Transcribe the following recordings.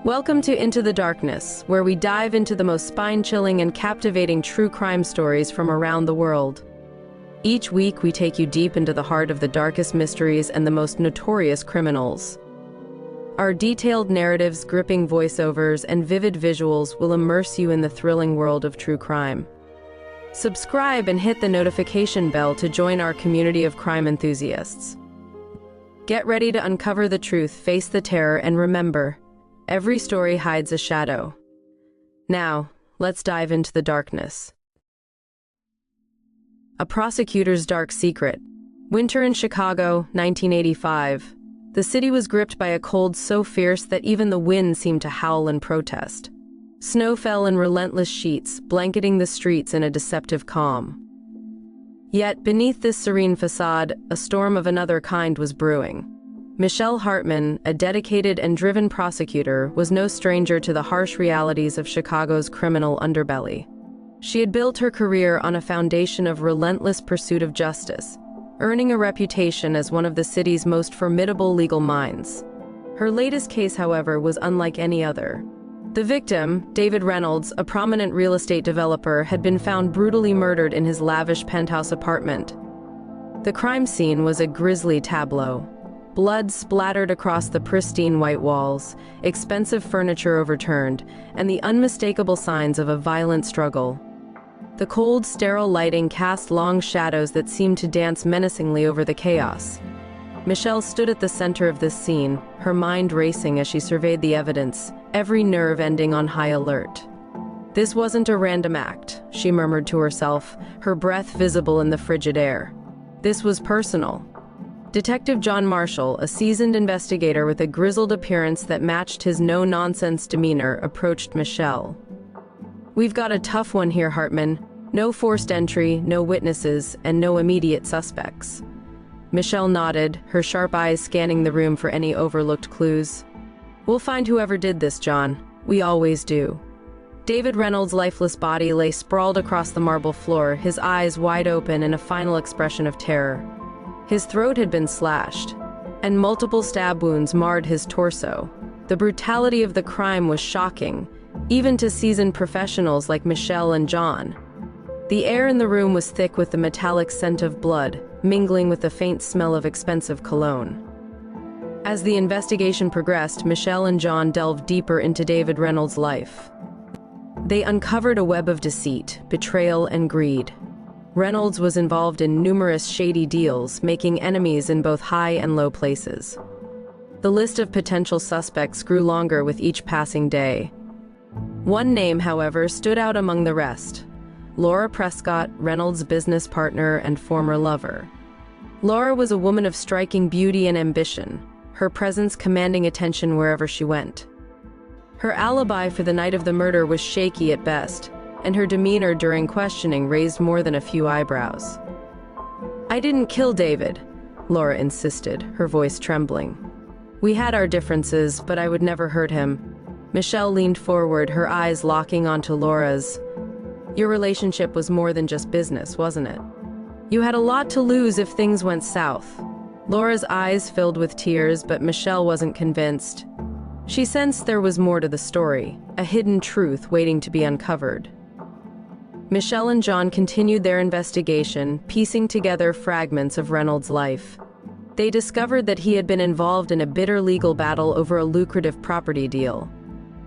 Welcome to Into the Darkness, where we dive into the most spine-chilling and captivating true crime stories from around the world. Each week, we take you deep into the heart of the darkest mysteries and the most notorious criminals. Our detailed narratives, gripping voiceovers, and vivid visuals will immerse you in the thrilling world of true crime. Subscribe and hit the notification bell to join our community of crime enthusiasts. Get ready to uncover the truth, face the terror, and remember, every story hides a shadow. Now, let's dive into the darkness. A prosecutor's dark secret. Winter in Chicago, 1985. The city was gripped by a cold so fierce that even the wind seemed to howl in protest. Snow fell in relentless sheets, blanketing the streets in a deceptive calm. Yet, beneath this serene facade, a storm of another kind was brewing. Michelle Hartman, a dedicated and driven prosecutor, was no stranger to the harsh realities of Chicago's criminal underbelly. She had built her career on a foundation of relentless pursuit of justice, earning a reputation as one of the city's most formidable legal minds. Her latest case, however, was unlike any other. The victim, David Reynolds, a prominent real estate developer, had been found brutally murdered in his lavish penthouse apartment. The crime scene was a grisly tableau. Blood splattered across the pristine white walls, expensive furniture overturned, and the unmistakable signs of a violent struggle. The cold, sterile lighting cast long shadows that seemed to dance menacingly over the chaos. Michelle stood at the center of this scene, her mind racing as she surveyed the evidence, every nerve ending on high alert. This wasn't a random act, she murmured to herself, her breath visible in the frigid air. This was personal. Detective John Marshall, a seasoned investigator with a grizzled appearance that matched his no-nonsense demeanor, approached Michelle. "We've got a tough one here, Hartman. No forced entry, no witnesses, and no immediate suspects." Michelle nodded, her sharp eyes scanning the room for any overlooked clues. "We'll find whoever did this, John. We always do." David Reynolds' lifeless body lay sprawled across the marble floor, his eyes wide open in a final expression of terror. His throat had been slashed, and multiple stab wounds marred his torso. The brutality of the crime was shocking, even to seasoned professionals like Michelle and John. The air in the room was thick with the metallic scent of blood, mingling with the faint smell of expensive cologne. As the investigation progressed, Michelle and John delved deeper into David Reynolds' life. They uncovered a web of deceit, betrayal, and greed. Reynolds was involved in numerous shady deals, making enemies in both high and low places. The list of potential suspects grew longer with each passing day. One name, however, stood out among the rest: Laura Prescott, Reynolds' business partner and former lover. Laura was a woman of striking beauty and ambition, her presence commanding attention wherever she went. Her alibi for the night of the murder was shaky at best, and her demeanor during questioning raised more than a few eyebrows. "I didn't kill David," Laura insisted, her voice trembling. "We had our differences, but I would never hurt him." Michelle leaned forward, her eyes locking onto Laura's. "Your relationship was more than just business, wasn't it? You had a lot to lose if things went south." Laura's eyes filled with tears, but Michelle wasn't convinced. She sensed there was more to the story, a hidden truth waiting to be uncovered. Michelle and John continued their investigation, piecing together fragments of Reynolds' life. They discovered that he had been involved in a bitter legal battle over a lucrative property deal.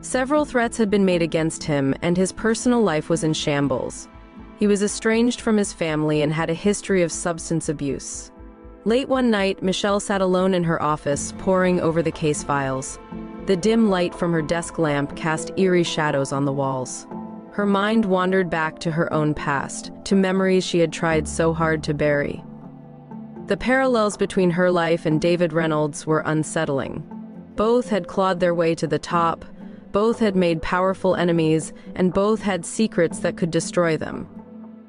Several threats had been made against him, and his personal life was in shambles. He was estranged from his family and had a history of substance abuse. Late one night, Michelle sat alone in her office, poring over the case files. The dim light from her desk lamp cast eerie shadows on the walls. Her mind wandered back to her own past, to memories she had tried so hard to bury. The parallels between her life and David Reynolds were unsettling. Both had clawed their way to the top, both had made powerful enemies, and both had secrets that could destroy them.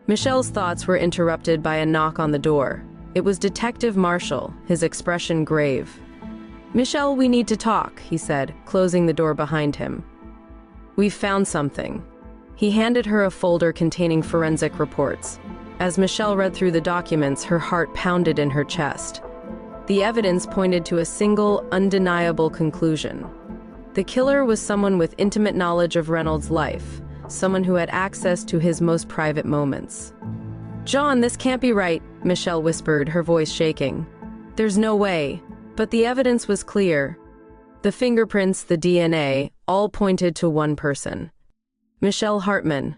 Michelle's thoughts were interrupted by a knock on the door. It was Detective Marshall, his expression grave. "Michelle, we need to talk," he said, closing the door behind him. "We've found something." He handed her a folder containing forensic reports. As Michelle read through the documents, her heart pounded in her chest. The evidence pointed to a single, undeniable conclusion. The killer was someone with intimate knowledge of Reynolds' life, someone who had access to his most private moments. "John, this can't be right," Michelle whispered, her voice shaking. "There's no way." But the evidence was clear. The fingerprints, the DNA, all pointed to one person. Michelle Hartman.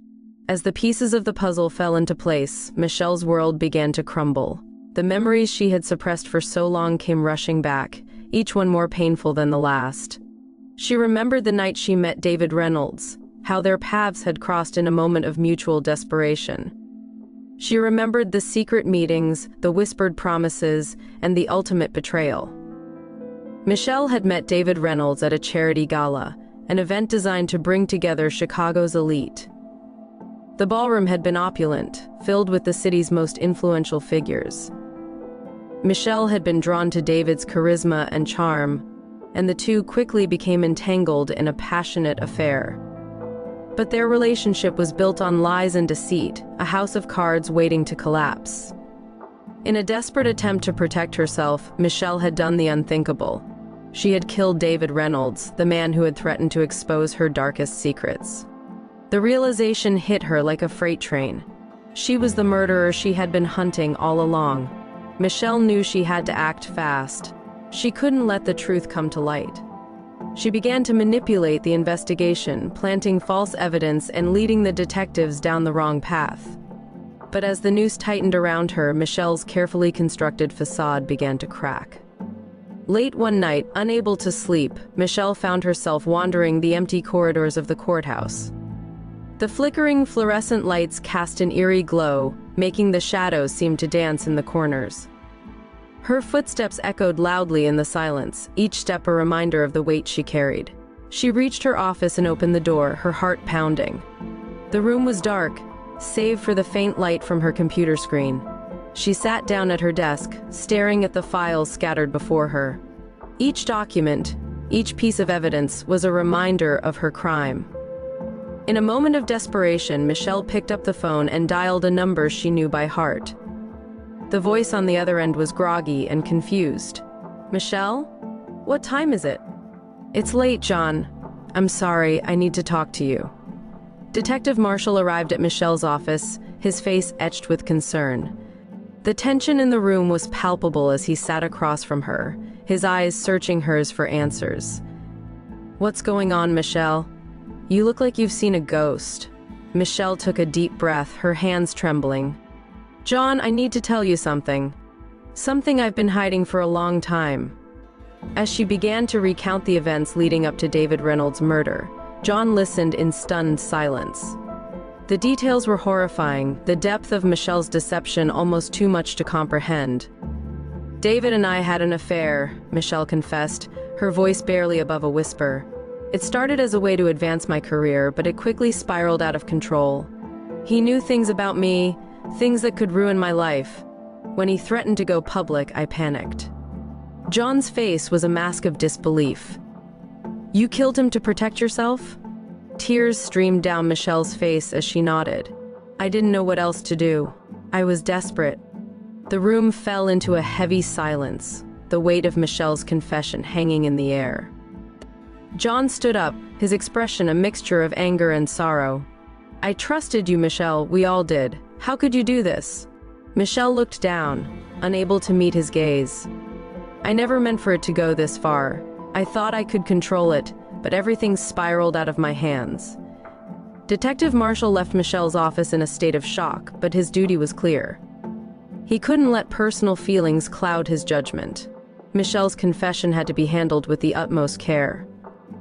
As the pieces of the puzzle fell into place, Michelle's world began to crumble. The memories she had suppressed for so long came rushing back, each one more painful than the last. She remembered the night she met David Reynolds, how their paths had crossed in a moment of mutual desperation. She remembered the secret meetings, the whispered promises, and the ultimate betrayal. Michelle had met David Reynolds at a charity gala, an event designed to bring together Chicago's elite. The ballroom had been opulent, filled with the city's most influential figures. Michelle had been drawn to David's charisma and charm, and the two quickly became entangled in a passionate affair. But their relationship was built on lies and deceit, a house of cards waiting to collapse. In a desperate attempt to protect herself, Michelle had done the unthinkable. She had killed David Reynolds, the man who had threatened to expose her darkest secrets. The realization hit her like a freight train. She was the murderer she had been hunting all along. Michelle knew she had to act fast. She couldn't let the truth come to light. She began to manipulate the investigation, planting false evidence and leading the detectives down the wrong path. But as the noose tightened around her, Michelle's carefully constructed facade began to crack. Late one night, unable to sleep, Michelle found herself wandering the empty corridors of the courthouse. The flickering fluorescent lights cast an eerie glow, making the shadows seem to dance in the corners. Her footsteps echoed loudly in the silence, each step a reminder of the weight she carried. She reached her office and opened the door, her heart pounding. The room was dark, save for the faint light from her computer screen. She sat down at her desk, staring at the files scattered before her. Each document, each piece of evidence was a reminder of her crime. In a moment of desperation, Michelle picked up the phone and dialed a number she knew by heart. The voice on the other end was groggy and confused. "Michelle? What time is it?" "It's late, John. I'm sorry, I need to talk to you." Detective Marshall arrived at Michelle's office, his face etched with concern. The tension in the room was palpable as he sat across from her, his eyes searching hers for answers. "What's going on, Michelle? You look like you've seen a ghost." Michelle took a deep breath, her hands trembling. "John, I need to tell you something. Something I've been hiding for a long time." As she began to recount the events leading up to David Reynolds' murder, John listened in stunned silence. The details were horrifying, the depth of Michelle's deception almost too much to comprehend. "David and I had an affair," Michelle confessed, her voice barely above a whisper. "It started as a way to advance my career, but it quickly spiraled out of control. He knew things about me, things that could ruin my life. When he threatened to go public, I panicked." John's face was a mask of disbelief. "You killed him to protect yourself?" Tears streamed down Michelle's face as she nodded. "I didn't know what else to do. I was desperate." The room fell into a heavy silence, the weight of Michelle's confession hanging in the air. John stood up, his expression a mixture of anger and sorrow. "I trusted you, Michelle, we all did. How could you do this?" Michelle looked down, unable to meet his gaze. "I never meant for it to go this far. I thought I could control it, but everything spiraled out of my hands." Detective Marshall left Michelle's office in a state of shock, but his duty was clear. He couldn't let personal feelings cloud his judgment. Michelle's confession had to be handled with the utmost care.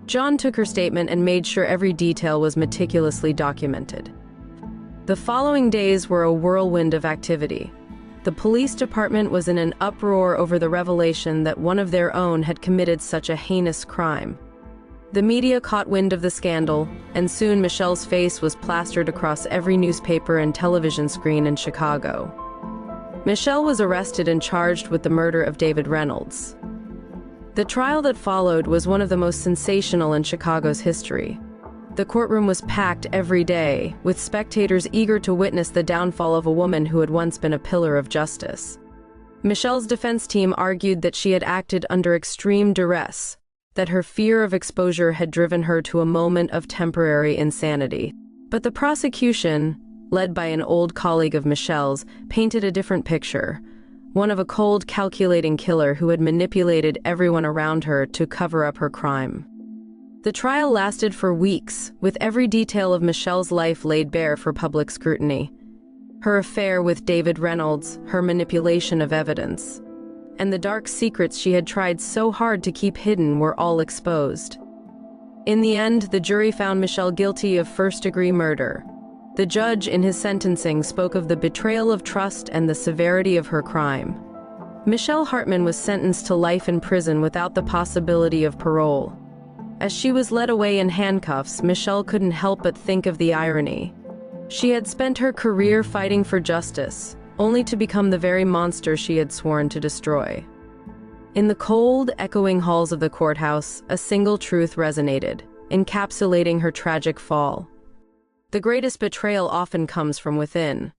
John took her statement and made sure every detail was meticulously documented. The following days were a whirlwind of activity. The police department was in an uproar over the revelation that one of their own had committed such a heinous crime. The media caught wind of the scandal, and soon Michelle's face was plastered across every newspaper and television screen in Chicago. Michelle was arrested and charged with the murder of David Reynolds. The trial that followed was one of the most sensational in Chicago's history. The courtroom was packed every day, with spectators eager to witness the downfall of a woman who had once been a pillar of justice. Michelle's defense team argued that she had acted under extreme duress, that her fear of exposure had driven her to a moment of temporary insanity. But the prosecution, led by an old colleague of Michelle's, painted a different picture, one of a cold, calculating killer who had manipulated everyone around her to cover up her crime. The trial lasted for weeks, with every detail of Michelle's life laid bare for public scrutiny. Her affair with David Reynolds, her manipulation of evidence, and the dark secrets she had tried so hard to keep hidden were all exposed. In the end, the jury found Michelle guilty of first-degree murder. The judge, in his sentencing, spoke of the betrayal of trust and the severity of her crime. Michelle Hartman was sentenced to life in prison without the possibility of parole. As she was led away in handcuffs, Michelle couldn't help but think of the irony. She had spent her career fighting for justice, only to become the very monster she had sworn to destroy. In the cold, echoing halls of the courthouse, a single truth resonated, encapsulating her tragic fall. The greatest betrayal often comes from within.